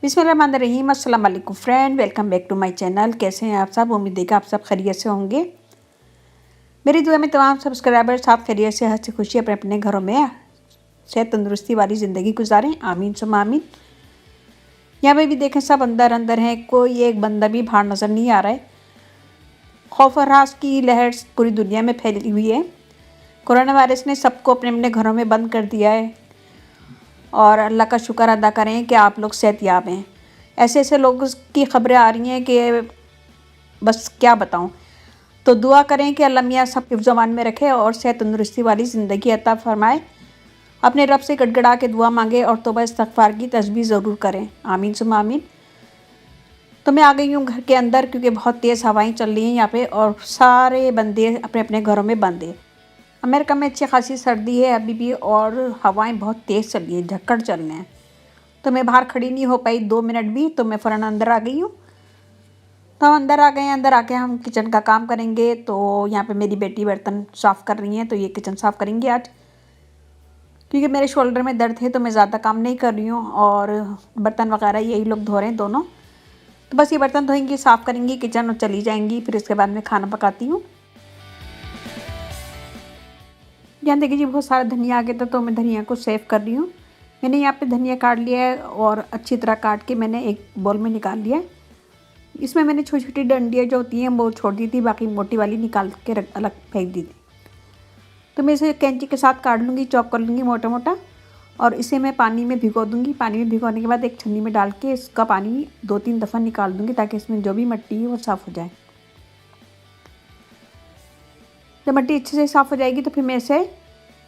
बिस्मिल्लाहिर्रहमानिर्रहीम। अस्सलाम वालेकुम friend, welcome back to my channel. कैसे हैं आप सब? उम्मीद है कि आप सब खैरियत से होंगे। मेरी दुआ में तमाम सब्सक्राइबर्स आप खैरियत से हंसी खुशी अपने अपने घरों में सेहत तंदुरुस्ती वाली ज़िंदगी गुजारें, आमीन सुम्मा आमीन। यहाँ पे भी देखें सब अंदर अंदर हैं, कोई एक बंदा भी बाहर नज़र नहीं आ रहा है। खौफ और रास की लहर पूरी दुनिया में फैली हुई है। कोरोना वायरस ने सबको अपने अपने घरों में बंद कर दिया है और अल्लाह का शुक्र अदा करें कि आप लोग सेहतयाब हैं। ऐसे ऐसे लोगों की ख़बरें आ रही हैं कि बस क्या बताऊं। तो दुआ करें कि अल्लाह मियाँ सब हिफ्ज़-ओ-अमान में रखे और सेहत तंदुरुस्ती वाली ज़िंदगी अता फ़रमाए। अपने रब से गड़गड़ा के दुआ मांगे और तौबा इस्तग़फ़ार की तस्बीह ज़रूर करें, आमीन सुम्मा आमीन। तो मैं आ गई हूँ घर के अंदर क्योंकि बहुत तेज़ हवाएं चल रही हैं यहाँ पे और सारे बंदे अपने अपने घरों में बंद हैं। अमेरिका में अच्छी खासी सर्दी है अभी भी और हवाएं बहुत तेज़ चल रही हैं, झक्कड़ चल रहे हैं। तो मैं बाहर खड़ी नहीं हो पाई 2 मिनट भी, तो मैं फ़ौरन अंदर आ गई हूँ। तो हम अंदर आ गए हैं। अंदर आके हम किचन का काम करेंगे। तो यहाँ पे मेरी बेटी बर्तन साफ़ कर रही हैं, तो ये किचन साफ़ करेंगे आज। क्योंकि मेरे शोल्डर में दर्द है तो मैं ज़्यादा काम नहीं कर रही हूँ और बर्तन वगैरह यही लोग धो रहे हैं दोनों। तो बस ये बर्तन धोएंगी, साफ़ करेंगी किचन और चली जाएंगी। फिर इसके बाद मैं खाना पकाती हूँ। यहाँ देखिए जी बहुत सारा धनिया आ गया था तो मैं धनिया को सेव कर रही हूँ। मैंने यहाँ पे धनिया काट लिया है और अच्छी तरह काट के मैंने एक बाउल में निकाल लिया है। इसमें मैंने छोटी छोटी डंडियाँ जो होती हैं वो छोड़ दी थी, बाकी मोटी वाली निकाल के अलग फेंक दी थी। तो मैं इसे कैंची के साथ काट लूँगी, चॉप कर लूँगी मोटा मोटा और इसे मैं पानी में भिगो दूँगी। पानी में भिगोने के बाद एक छन्नी में डाल के इसका पानी 2-3 दफ़ा निकाल दूँगी ताकि इसमें जो भी मिट्टी है वो साफ़ हो जाए। जब मिट्टी अच्छे से साफ़ हो जाएगी तो फिर मैं इसे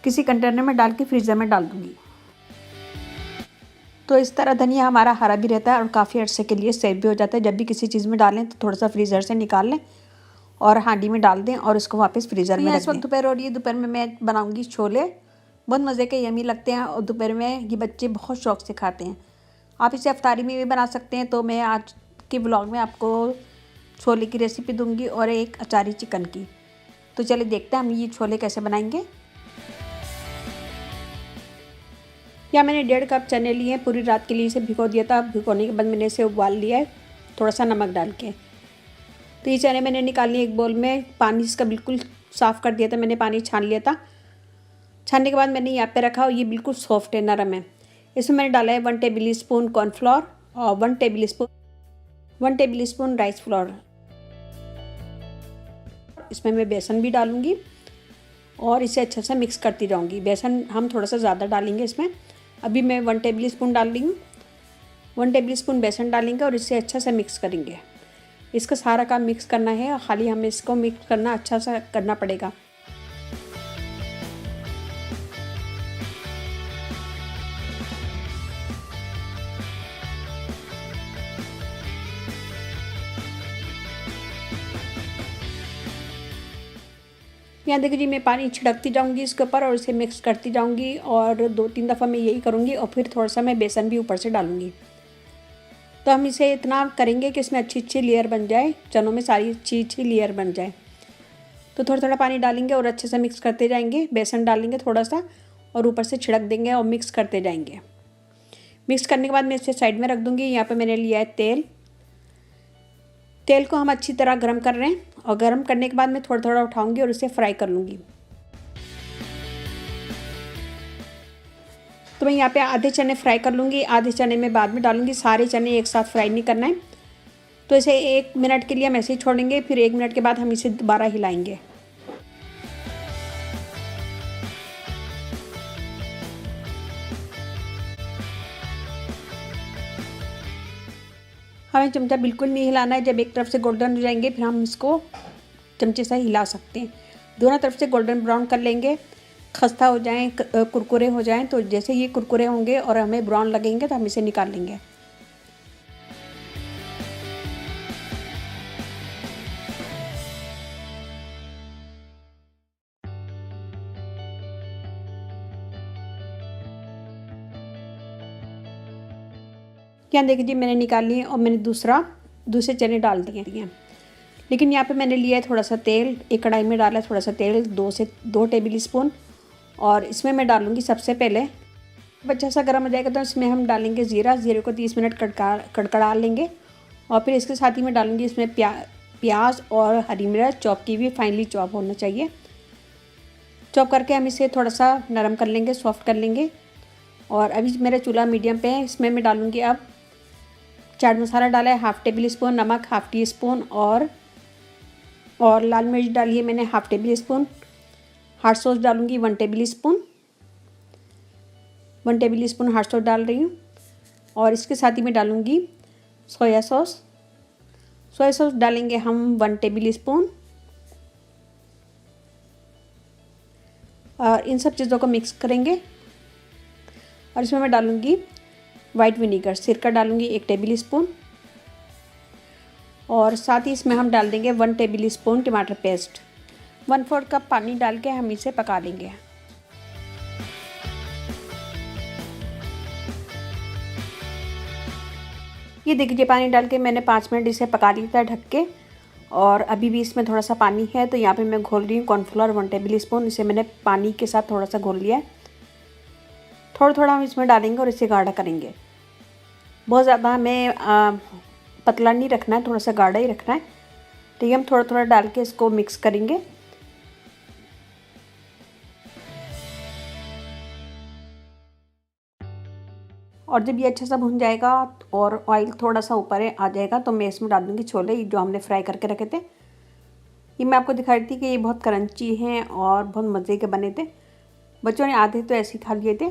किसी कंटेनर में डाल के फ्रीज़र में डाल दूँगी। तो इस तरह धनिया हमारा हरा भी रहता है और काफ़ी अरसे के लिए सेव भी हो जाता है। जब भी किसी चीज़ में डालें तो थोड़ा सा फ्रीज़र से निकाल लें और हांडी में डाल दें और इसको वापस फ्रीज़र में रख दें। इस वक्त दोपहर हो रही है, दोपहर में मैं बनाऊंगी छोले। बहुत मज़े के यमी लगते हैं और दोपहर में ये बच्चे बहुत शौक़ से खाते हैं। आप इसे अफ्तारी में भी बना सकते हैं। तो मैं आज के ब्लॉग में आपको छोले की रेसिपी दूँगी और एक अचारी चिकन की। तो चलिए देखते हैं हम ये छोले कैसे बनाएंगे। या मैंने 1.5 कप चने लिए हैं, पूरी रात के लिए इसे भिगो दिया था। भिगोने के बाद मैंने इसे उबाल लिया है थोड़ा सा नमक डाल के। तो ये चने मैंने निकाल लिए एक बोल में। पानी इसका बिल्कुल साफ़ कर दिया था मैंने, पानी छान लिया था। छानने के बाद मैंने यहाँ पे रखा और ये बिल्कुल सॉफ्ट है, नरम है। इसमें मैंने डाला है 1 टेबल स्पून कॉर्नफ्लोर और 1 टेबल स्पून राइस फ्लोर। इसमें मैं बेसन भी डालूँगी और इसे अच्छा सा मिक्स करती जाऊँगी। बेसन हम थोड़ा सा ज़्यादा डालेंगे इसमें। अभी मैं 1 टेबल स्पून डाल रही हूँ। 1 टेबल स्पून बेसन डालेंगे और इसे अच्छा सा मिक्स करेंगे। इसका सारा काम मिक्स करना है, खाली हमें इसको मिक्स करना अच्छा सा करना पड़ेगा। यहाँ देखिए जी मैं पानी छिड़कती जाऊँगी इसके ऊपर और इसे मिक्स करती जाऊँगी और 2-3 दफ़ा मैं यही करूँगी और फिर थोड़ा सा मैं बेसन भी ऊपर से डालूँगी। तो हम इसे इतना करेंगे कि इसमें अच्छी अच्छी लेयर बन जाए, चनों में सारी अच्छी अच्छी लेयर बन जाए। तो थोड़ा थोड़ा पानी डालेंगे और अच्छे से मिक्स करते जाएंगे। बेसन डालेंगे थोड़ा सा और ऊपर से छिड़क देंगे और मिक्स करते जाएंगे। मिक्स करने के बाद मैं इसे साइड में रख दूँगी। यहाँ पर मैंने लिया है तेल। तेल को हम अच्छी तरह गर्म कर रहे हैं और गर्म करने के बाद मैं थोड़ा थोड़ा उठाऊँगी और इसे फ्राई कर लूँगी। तो मैं यहाँ पे आधे चने फ्राई कर लूँगी, आधे चने मैं बाद में डालूँगी। सारे चने एक साथ फ्राई नहीं करना है। तो इसे 1 मिनट के लिए हम ऐसे ही छोड़ेंगे, फिर 1 मिनट के बाद हम इसे दोबारा हिलाएंगे। हमें चमचा बिल्कुल नहीं हिलाना है। जब एक तरफ से गोल्डन हो जाएंगे फिर हम इसको चमचे से हिला सकते हैं। दोनों तरफ से गोल्डन ब्राउन कर लेंगे। खस्ता हो जाएं, कुरकुरे हो जाएं। तो जैसे ये कुरकुरे होंगे और हमें ब्राउन लगेंगे तो हम इसे निकाल लेंगे। यहाँ देखिए जी मैंने निकाल लिए और मैंने दूसरे चने डाल दिए हैं। लेकिन यहाँ पे मैंने लिया है थोड़ा सा तेल। एक कढ़ाई में डाला है थोड़ा सा तेल, 2 टेबल स्पून। और इसमें मैं डालूँगी सबसे पहले अच्छा सा गर्म हो जाएगा तो इसमें हम डालेंगे ज़ीरा। ज़ीरे को 30 मिनट कड़कड़ा लेंगे और फिर इसके साथ ही मैं डालूँगी इसमें प्याज और हरी मिर्च चॉप की हुई, फाइनली चॉप होना चाहिए। चॉप करके हम इसे थोड़ा सा नरम कर लेंगे, सॉफ्ट कर लेंगे। और अभी मेरा चूल्हा मीडियम पे है। इसमें मैं डालूँगी अब चाट मसाला डाला है हाफ़ टेबल स्पून, नमक हाफ़ टी स्पून और लाल मिर्च डाली है मैंने half table spoon. Hot sauce डालूँगी 1 table spoon, 1 table spoon hot sauce डाल रही हूँ। और इसके साथ ही मैं डालूँगी सोया सॉस। सोया सॉस डालेंगे हम 1 टेबल स्पून। और इन सब चीज़ों को मिक्स करेंगे। और इसमें मैं डालूँगी वाइट विनीगर, सिरका डालूँगी 1 टेबल स्पून। और साथ ही इसमें हम डाल देंगे 1 टेबल स्पून टमाटर पेस्ट। 1/4 कप पानी डाल के हम इसे पका लेंगे। ये देखिए पानी डाल के मैंने 5 मिनट इसे पका लिया था ढक के। और अभी भी इसमें थोड़ा सा पानी है तो यहाँ पे मैं घोल रही हूँ कॉर्नफ्लोर 1 टेबल स्पून। इसे मैंने पानी के साथ थोड़ा सा घोल लिया है। थोड़ा थोड़ा हम इसमें डालेंगे और इसे गाढ़ा करेंगे। बहुत ज़्यादा हमें पतला नहीं रखना है, थोड़ा सा गाढ़ा ही रखना है। ठीक है, हम थोड़ा थोड़ा डाल के इसको मिक्स करेंगे। और जब ये अच्छा सा भुन जाएगा और ऑयल थोड़ा सा ऊपर आ जाएगा तो मैं इसमें डाल दूँगी छोले जो हमने फ्राई करके रखे थे। ये मैं आपको दिखा रही थी कि ये बहुत क्रंची हैं और बहुत मज़े के बने थे। बच्चों ने आधे तो ऐसे ही खा लिए थे।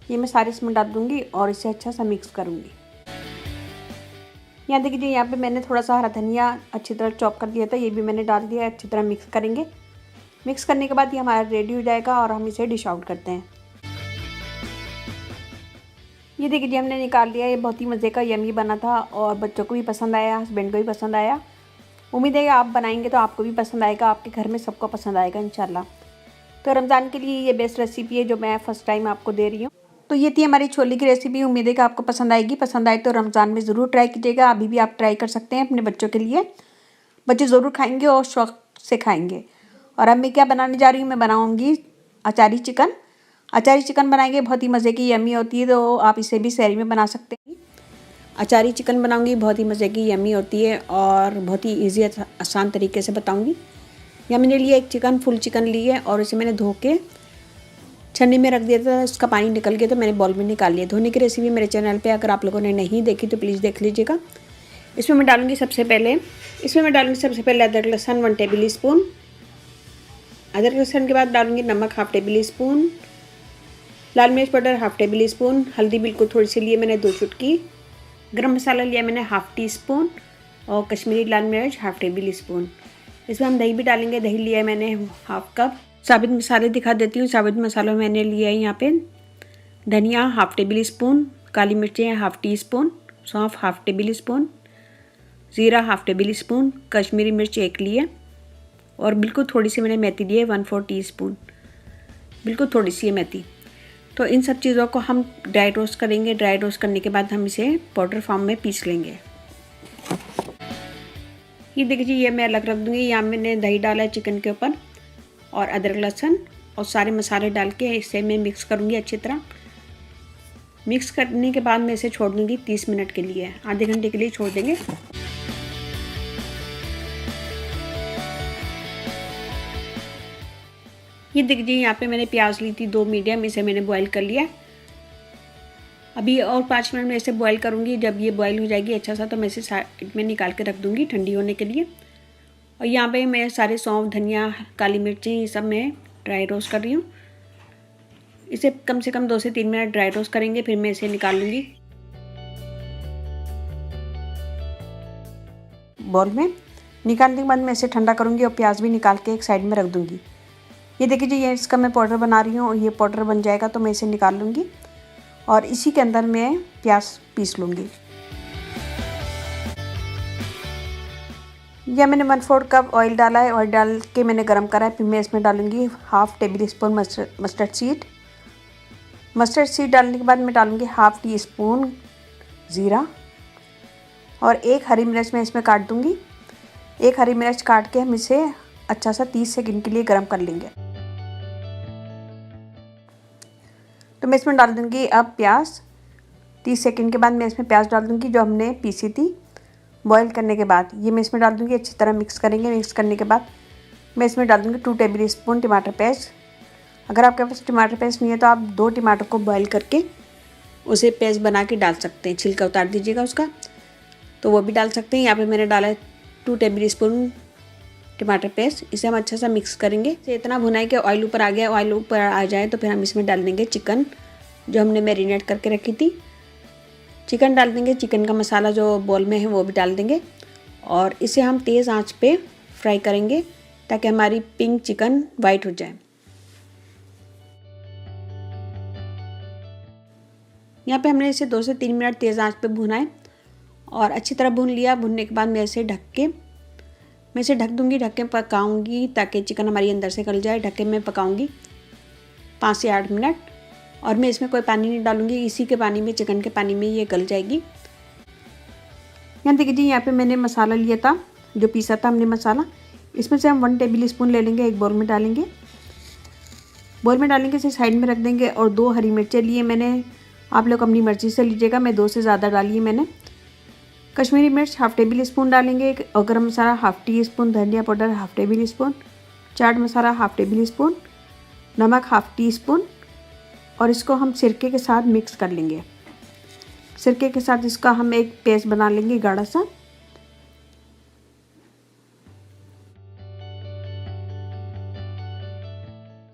ये मैं सारे इसमें डाल दूँगी और इसे अच्छा सा मिक्स करूँगी। यहाँ देखिए यहाँ पे मैंने थोड़ा सा हरा धनिया अच्छी तरह चॉप कर दिया था, ये भी मैंने डाल दिया। अच्छी तरह मिक्स करेंगे। मिक्स करने के बाद ये हमारा रेडी हो जाएगा और हम इसे डिश आउट करते हैं। ये देखिए जी हमने निकाल लिया। ये बहुत ही मज़े का यम्मी बना था और बच्चों को भी पसंद आया, हस्बैंड को भी पसंद आया। उम्मीद है कि आप बनाएंगे तो आपको भी पसंद आएगा, आपके घर में सबको पसंद आएगा इंशाल्लाह। तो रमज़ान के लिए ये बेस्ट रेसिपी है जो मैं फ़र्स्ट टाइम आपको दे रही हूँ। तो ये थी हमारी छोले की रेसिपी। उम्मीद है कि आपको पसंद आएगी। पसंद आए तो रमज़ान में ज़रूर ट्राई कीजिएगा। अभी भी आप ट्राई कर सकते हैं अपने बच्चों के लिए। बच्चे ज़रूर खाएँगे और शौक़ से खाएँगे। और अब मैं क्या बनाने जा रही हूँ, मैं बनाऊँगी अचारी चिकन। अचारी चिकन बनाएंगे, बहुत ही मज़े की यम्मी होती है। तो आप इसे भी सहरी में बना सकते हैं। अचारी चिकन बनाऊंगी, बहुत ही मज़े की यम्मी होती है और बहुत ही इजी आसान तरीके से बताऊंगी। यहाँ मैंने लिया एक चिकन, फुल चिकन ली है और इसे मैंने धो के छन्नी में रख दिया था। इसका पानी निकल गया तो मैंने बॉल में निकाल लिया। धोने की रेसिपी मेरे चैनल पे अगर आप लोगों ने नहीं देखी तो प्लीज़ देख लीजिएगा। इसमें मैं डालूँगी सबसे पहले अदरक लहसुन 1 टेबल स्पून। अदरक लहसुन के बाद डालूँगी नमक हाफ़ टेबल स्पून, लाल मिर्च पाउडर हाफ़ टेबल स्पून, हल्दी बिल्कुल थोड़ी सी लिए मैंने 2 चुटकी, गरम मसाला लिया मैंने हाफ़ टी स्पून और कश्मीरी लाल मिर्च हाफ़ टेबल स्पून। इसमें हम दही भी डालेंगे। दही लिया है मैंने हाफ़ कप। साबित मसाले दिखा देती हूँ। साबित मसालों में मैंने लिया है यहाँ पे धनिया हाफ़ टेबल स्पून, काली मिर्चें हाफ़ टी स्पून, सौंफ हाफ़ टेबल स्पून, ज़ीरा हाफ़ टेबल स्पून, कश्मीरी मिर्च 1 लिए और बिल्कुल थोड़ी सी मैंने मेथी ली है 1/4 टी स्पून, बिल्कुल थोड़ी सी है मेथी। तो इन सब चीज़ों को हम ड्राई रोस्ट करेंगे। ड्राई रोस्ट करने के बाद हम इसे पाउडर फॉर्म में पीस लेंगे। ये देखिए ये मैं अलग रख दूँगी। यहाँ मैंने दही डाला है चिकन के ऊपर और अदरक लहसुन और सारे मसाले डाल के इसे मैं मिक्स करूँगी अच्छी तरह। मिक्स करने के बाद मैं इसे छोड़ दूँगी 30 मिनट के लिए, आधे घंटे के लिए छोड़ देंगे। ये देखिए यहाँ पे मैंने प्याज ली थी 2 मीडियम, इसे मैंने बॉईल कर लिया। अभी और 5 मिनट में इसे बॉईल करूँगी। जब ये बॉईल हो जाएगी अच्छा सा तो मैं इसे साइड में निकाल के रख दूँगी ठंडी होने के लिए। और यहाँ पे मैं सारे सौंफ, धनिया, काली मिर्चें ये सब मैं ड्राई रोस्ट कर रही हूँ। इसे कम से कम 2 से 3 मिनट ड्राई रोस्ट करेंगे, फिर मैं इसे निकाल लूँगी बॉल में। निकालने के बाद मैं इसे ठंडा करूँगी और प्याज भी निकाल के एक साइड में रख दूँगी। ये देखिए जी ये इसका मैं पाउडर बना रही हूँ और ये पाउडर बन जाएगा तो मैं इसे निकाल लूँगी और इसी के अंदर मैं प्याज पीस लूँगी। यह मैंने 1/4 कप ऑयल डाला है। ऑयल डाल के मैंने गरम करा है। फिर मैं इसमें डालूँगी half table spoon mustard seed. Mustard seed डालने के बाद मैं डालूँगी हाफ़ टी स्पून ज़ीरा और 1 हरी मिर्च मैं इसमें काट दूँगी। 1 हरी मिर्च काट के हम इसे अच्छा सा 30 सेकंड के लिए गरम कर लेंगे। तो मैं इसमें डाल दूँगी अब प्याज। 30 सेकंड के बाद मैं इसमें प्याज डाल दूँगी जो हमने पीसी थी बॉईल करने के बाद। ये मैं इसमें डाल दूँगी, अच्छी तरह मिक्स करेंगे। मिक्स करने के बाद मैं इसमें डाल दूँगी 2 टेबल स्पून टमाटर पेस्ट। अगर आपके पास टमाटर पेस्ट नहीं है तो आप 2 टमाटर को बॉईल करके उसे पेस्ट बना के डाल सकते हैं, छिलका उतार दीजिएगा उसका, तो वो भी डाल सकते हैं। यहाँ पे मैंने डाला है 2 टेबल स्पून टमाटर पेस्ट। इसे हम अच्छा सा मिक्स करेंगे। इसे इतना भुना है कि ऑयल ऊपर आ गया। ऑयल ऊपर आ जाए तो फिर हम इसमें डाल देंगे चिकन जो हमने मैरिनेट करके रखी थी। चिकन डाल देंगे, चिकन का मसाला जो बोल में है वो भी डाल देंगे और इसे हम तेज़ आंच पे फ्राई करेंगे ताकि हमारी पिंक चिकन वाइट हो जाए। यहाँ पे हमने इसे 2 से 3 मिनट तेज़ आंच पे भुना है और अच्छी तरह भून लिया। भुनने के बाद मैं इसे ढक दूँगी, ढक के पकाऊँगी ताकि चिकन हमारी अंदर से गल जाए। ढक के मैं पकाऊँगी 5 से 8 मिनट और मैं इसमें कोई पानी नहीं डालूँगी, इसी के पानी में, चिकन के पानी में ये गल जाएगी। यहाँ देखिए जी, यहाँ पे मैंने मसाला लिया था जो पीसा था हमने मसाला। इसमें से हम 1 टेबल स्पून ले लेंगे, एक बाउल में डालेंगे। इसे साइड में रख देंगे और 2 हरी मिर्चें लिए मैंने, आप लोग अपनी मर्ज़ी से लीजिएगा, मैं 2 से ज़्यादा डाली मैंने। कश्मीरी मिर्च हाफ़ टेबल स्पून डालेंगे और गरम मसाला हाफ़ टी स्पून, धनिया powder half table spoon, chaat masala half table spoon, नमक हाफ़ टी स्पून और इसको हम सिरके के साथ मिक्स कर लेंगे। सिरके के साथ इसका हम एक पेस्ट बना लेंगे गाढ़ा सा।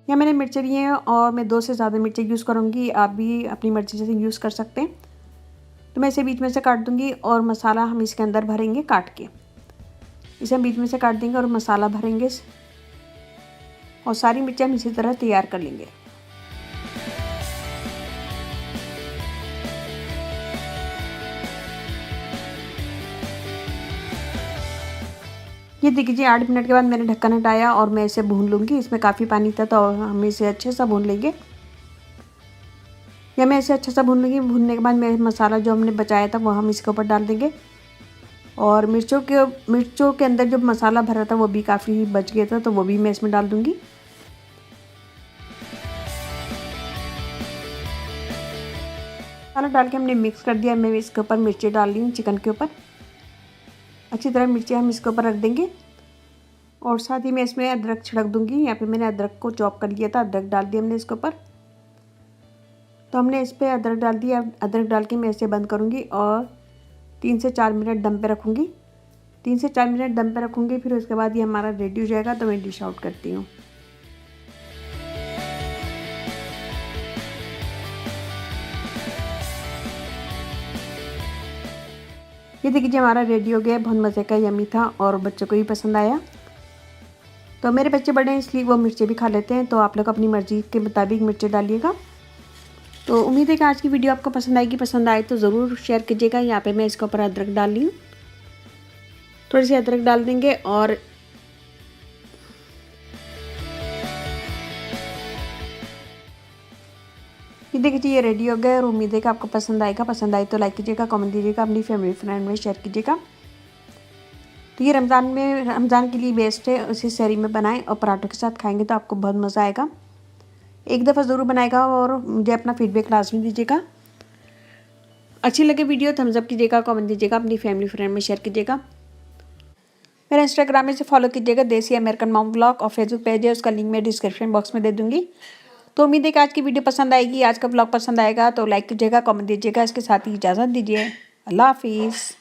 यहाँ मैंने मिर्चें लिए हैं और मैं 2 से ज़्यादा मिर्चें यूज़ करूँगी, आप भी अपनी मर्ज़ी से यूज़ कर सकते हैं। तो मैं इसे बीच में से काट दूँगी और मसाला हम इसके अंदर भरेंगे काट के। इसे हम बीच में से काट देंगे और मसाला भरेंगे और सारी मिर्चें हम इसी तरह तैयार कर लेंगे। ये देखिए 8 मिनट के बाद मैंने ढक्कन हटाया और मैं इसे भून लूँगी। इसमें काफ़ी पानी था तो हम इसे अच्छे से भून लेंगे। या मैं इसे अच्छा सा भून लूँगी। भूनने के बाद मैं मसाला जो हमने बचाया था वो हम इसके ऊपर डाल देंगे और मिर्चों के अंदर जो मसाला भरा था वो भी काफ़ी बच गया था तो वो भी मैं इसमें डाल दूँगी। मसाला डाल के हमने मिक्स कर दिया। मैं इसके ऊपर मिर्ची डाल रही हूँ, चिकन के ऊपर अच्छी तरह मिर्ची हम इसके ऊपर रख देंगे और साथ ही मैं इसमें अदरक छिड़क दूँगी। यहाँ पे मैंने अदरक को चॉप कर लिया था, अदरक डाल दिया हमने इसके ऊपर। तो हमने इस पर अदरक डाल दिया। अदरक डाल के मैं इसे बंद करूँगी और 3 से 4 मिनट दम पे रखूँगी। 3 से 4 मिनट दम पे रखूँगी, फिर उसके बाद ये हमारा रेडी हो जाएगा तो मैं डिश आउट करती हूँ। ये देखिए हमारा रेडी हो गया, बहुत मज़े का, यम्मी था और बच्चों को भी पसंद आया। तो मेरे बच्चे बड़े हैं इसलिए वो मिर्चें भी खा लेते हैं, तो आप लोग अपनी मर्ज़ी के मुताबिक मिर्चें डालिएगा। तो उम्मीद है कि आज की वीडियो आपको पसंद आएगी। पसंद आए तो ज़रूर शेयर कीजिएगा। यहाँ पे मैं इसके ऊपर अदरक डाल रही हूँ, थोड़ी सी अदरक डाल देंगे और ये देखिए ये रेडी हो गया और उम्मीद है कि आपको पसंद आएगा। पसंद आए तो लाइक कीजिएगा, कमेंट दीजिएगा, अपनी फैमिली फ्रेंड में शेयर कीजिएगा। तो ये रमज़ान के लिए बेस्ट है, उसे सहरी में बनाएं और पराठों के साथ खाएंगे तो आपको बहुत मज़ा आएगा। एक दफ़ा ज़रूर बनाएगा और मुझे अपना फीडबैक लाजमी दीजिएगा। अच्छी लगे वीडियो थम्स अप कीजिएगा, कमेंट दीजिएगा, अपनी फैमिली फ्रेंड में शेयर कीजिएगा। मेरा इंस्टाग्राम में से फॉलो कीजिएगा, देसी अमेरिकन मॉम व्लॉग, और फेसबुक पेज है उसका लिंक मैं डिस्क्रिप्शन बॉक्स में दे दूँगी। तो उम्मीद है कि आज की वीडियो पसंद आएगी। आज का व्लॉग पसंद आएगा तो लाइक कीजिएगा, कमेंट दीजिएगा। इसके साथ ही इजाज़त दीजिए। अल्लाह हाफिज़।